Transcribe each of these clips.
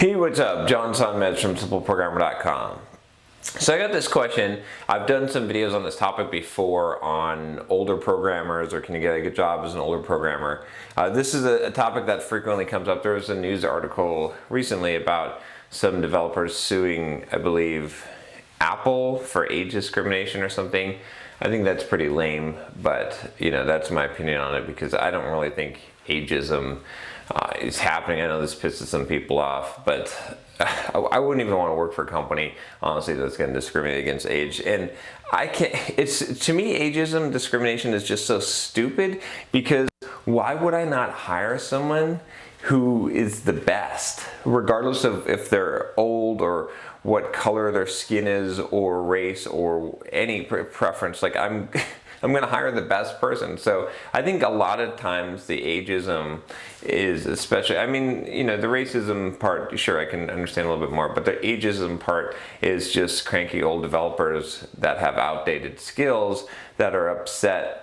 Hey, what's up? John Sonmez from SimpleProgrammer.com. So I got this question. I've done some videos on this topic before on older programmers, or can you get a good job as an older programmer. This is a topic that frequently comes up. There was a news article recently about some developers suing, I believe, Apple for age discrimination or something. I think that's pretty lame, but that's my opinion on it, because I don't really think ageism is happening. I know this pisses some people off, but I wouldn't even want to work for a company, honestly, that's going to discriminate against age. And I can't, to me, ageism, discrimination is just so stupid, because why would I not hire someone who is the best, regardless of if they're old or what color their skin is or race or any preference? Like, I'm going to hire the best person. So I think a lot of times the ageism is, especially, the racism part, sure, I can understand a little bit more, but the ageism part is just cranky old developers that have outdated skills that are upset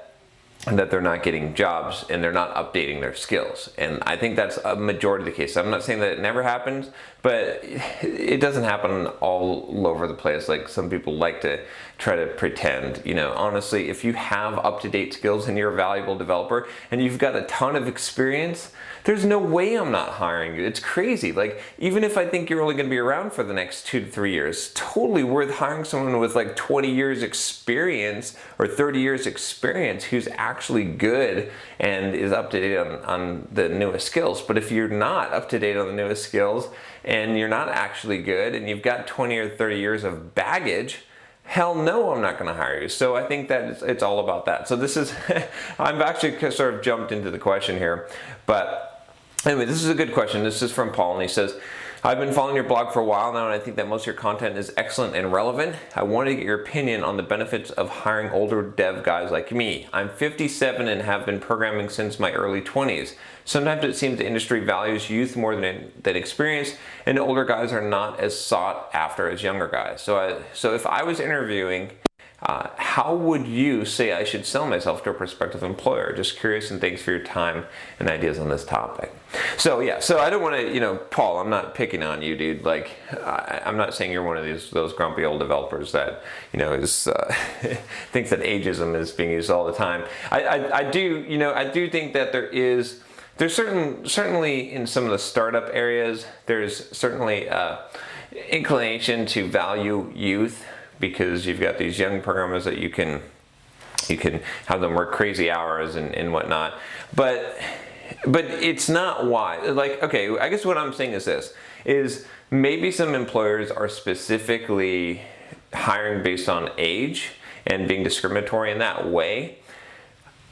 that they're not getting jobs and they're not updating their skills. And I think that's a majority of the case. I'm not saying that it never happens, but it doesn't happen all over the place like some people like to try to pretend. Honestly, if you have up-to-date skills and you're a valuable developer and you've got a ton of experience, there's no way I'm not hiring you. It's crazy. Like, even if I think you're only going to be around for the next 2 to 3 years, totally worth hiring someone with like 20 years experience or 30 years experience who's actually good and is up to date on the newest skills. But if you're not up to date on the newest skills and you're not actually good and you've got 20 or 30 years of baggage, hell no, I'm not going to hire you. So I think that it's all about that. So this is, I've actually sort of jumped into the question here, but anyway, this is a good question. This is from Paul, and he says, I've been following your blog for a while now, and I think that most of your content is excellent and relevant. I wanted to get your opinion on the benefits of hiring older dev guys like me. I'm 57 and have been programming since my early 20s. Sometimes it seems the industry values youth more than experience, and older guys are not as sought after as younger guys. So if I was interviewing, how would you say I should sell myself to a prospective employer? Just curious, and thanks for your time and ideas on this topic. So I don't want to, Paul, I'm not picking on you, dude. Like, I'm not saying you're one of those grumpy old developers that, is thinks that ageism is being used all the time. I do think that there's certainly in some of the startup areas, there's certainly inclination to value youth, because you've got these young programmers that you can have them work crazy hours and whatnot. But it's not why. Like, okay, I guess what I'm saying is this, is maybe some employers are specifically hiring based on age and being discriminatory in that way,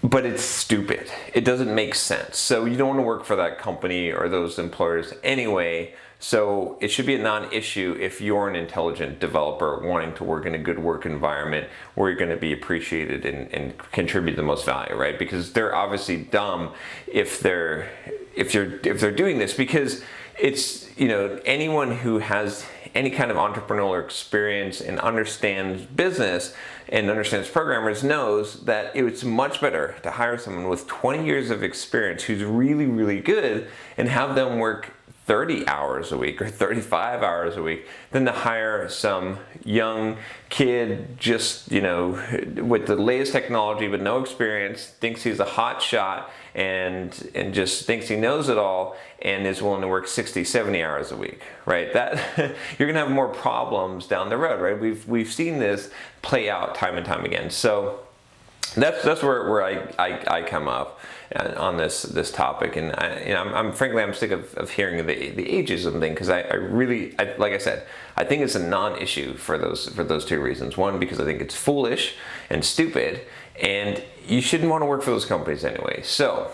but it's stupid. It doesn't make sense. So you don't want to work for that company or those employers anyway. So it should be a non-issue if you're an intelligent developer wanting to work in a good work environment where you're going to be appreciated and contribute the most value, right? Because they're obviously dumb if they're doing this, because it's, anyone who has any kind of entrepreneurial experience and understands business and understands programmers knows that it's much better to hire someone with 20 years of experience who's really, really good and have them work 30 hours a week or 35 hours a week than to hire some young kid just, with the latest technology but no experience, thinks he's a hot shot and just thinks he knows it all and is willing to work 60, 70 hours a week, right? That you're gonna have more problems down the road, right? We've seen this play out time and time again. So that's where I come up on this topic, and I'm frankly sick of hearing the ageism thing, because I really like I said, I think it's a non-issue for those two reasons. One, because I think it's foolish and stupid, and you shouldn't want to work for those companies anyway. So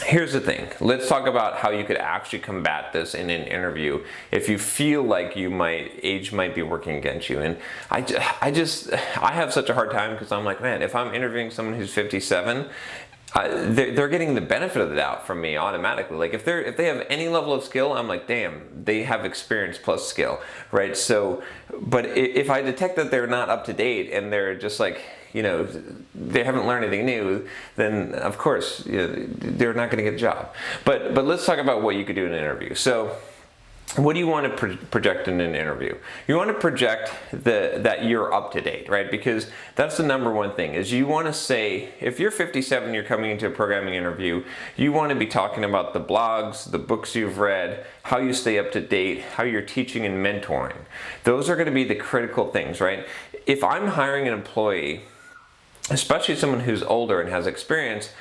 here's the thing. Let's talk about how you could actually combat this in an interview if you feel like age might be working against you. And I have such a hard time, because I'm like, man, if I'm interviewing someone who's 57, they're getting the benefit of the doubt from me automatically. Like, if they have any level of skill, I'm like, damn, they have experience plus skill, right? So, but if I detect that they're not up to date and they're just like, they haven't learned anything new, then of course they're not going to get a job. But let's talk about what you could do in an interview. So what do you want to project in an interview? You want to project that you're up to date, right? Because that's the number one thing, is you want to say, if you're 57, you're coming into a programming interview, you want to be talking about the blogs, the books you've read, how you stay up to date, how you're teaching and mentoring. Those are going to be the critical things, right? If I'm hiring an employee, especially someone who's older and has experience,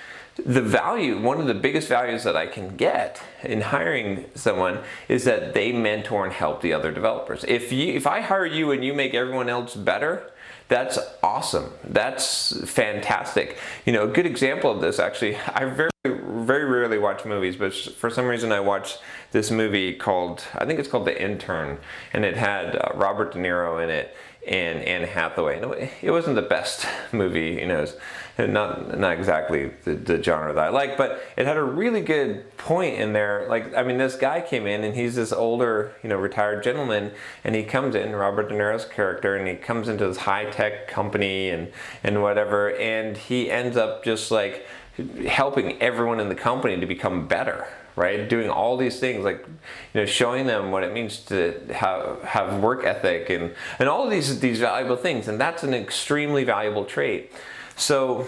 the value, one of the biggest values that I can get in hiring someone is that they mentor and help the other developers. If I hire you and you make everyone else better, that's awesome. That's fantastic. You know, a good example of this, actually, I very rarely watch movies, but for some reason I watched this movie called, I think it's called The Intern, and it had Robert De Niro in it and Anne Hathaway. And it wasn't the best movie, you know, it's not exactly the genre that I like, but it had a really good point in there. Like, I mean, this guy came in and he's this older, you know, retired gentleman, and he comes in, Robert De Niro's character, and he comes into this high-tech company and whatever, and he ends up just like helping everyone in the company to become better, right? Doing all these things, like, you know, showing them what it means to have work ethic and all of these valuable things. And that's an extremely valuable trait. So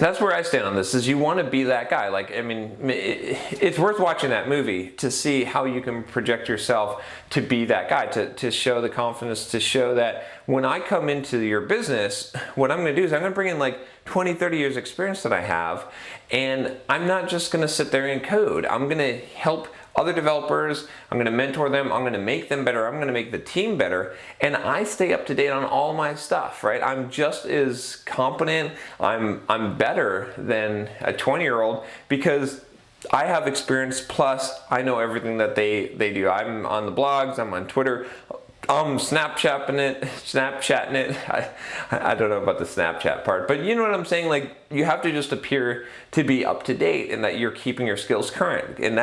that's where I stand on this, is you want to be that guy. Like, I mean, it's worth watching that movie to see how you can project yourself to be that guy, to show the confidence, to show that when I come into your business, what I'm going to do is I'm going to bring in like 20, 30 years experience that I have, and I'm not just going to sit there and code. I'm going to help other developers, I'm going to mentor them, I'm going to make them better, I'm going to make the team better, and I stay up to date on all my stuff, right? I'm just as competent, I'm better than a 20-year-old because I have experience, plus I know everything that they do. I'm on the blogs, I'm on Twitter, I'm Snapchatting it. I don't know about the Snapchat part, but you know what I'm saying? Like, you have to just appear to be up to date and that you're keeping your skills current. And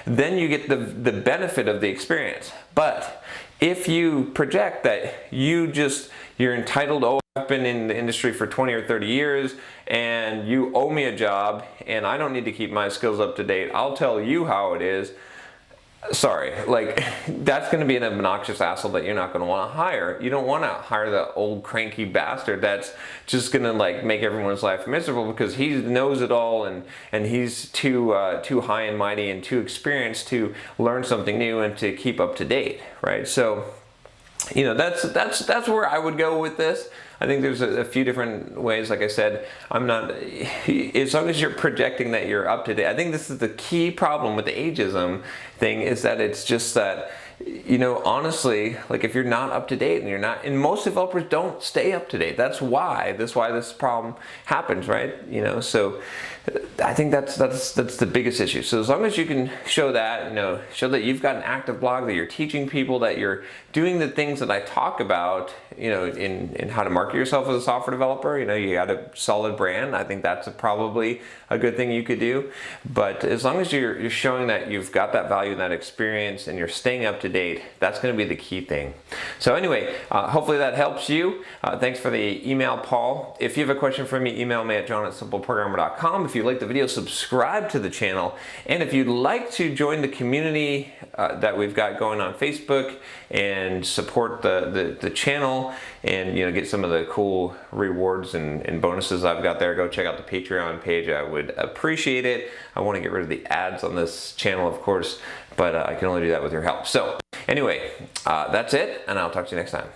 then you get the benefit of the experience. But if you project that you're entitled, oh, I've been in the industry for 20 or 30 years and you owe me a job and I don't need to keep my skills up to date, I'll tell you how it is. Sorry, like, that's going to be an obnoxious asshole that you're not going to want to hire. You don't want to hire the old cranky bastard that's just going to like make everyone's life miserable because he knows it all and he's too high and mighty and too experienced to learn something new and to keep up to date, right? So, you know, that's where I would go with this. I think there's a few different ways. Like I said, I'm not, as long as you're projecting that you're up to date. I think this is the key problem with the ageism thing, is that it's just that, you know, honestly, like, if you're not up to date and most developers don't stay up to date. That's why this problem happens, right? You know, so I think that's the biggest issue. So as long as you can show that, you know, show that you've got an active blog, that you're teaching people, that you're doing the things that I talk about, you know, in how to market yourself as a software developer, you know, you got a solid brand. I think that's probably a good thing you could do. But as long as you're showing that you've got that value and that experience and you're staying up to date, that's going to be the key thing. So anyway, hopefully that helps you. Thanks for the email, Paul. If you have a question for me, email me at john@simpleprogrammer.com. If you like the video, subscribe to the channel. And if you'd like to join the community that we've got going on Facebook and support the channel and, you know, get some of the cool rewards and bonuses I've got there, go check out the Patreon page. I would appreciate it. I want to get rid of the ads on this channel, of course, but I can only do that with your help. So anyway, that's it, and I'll talk to you next time.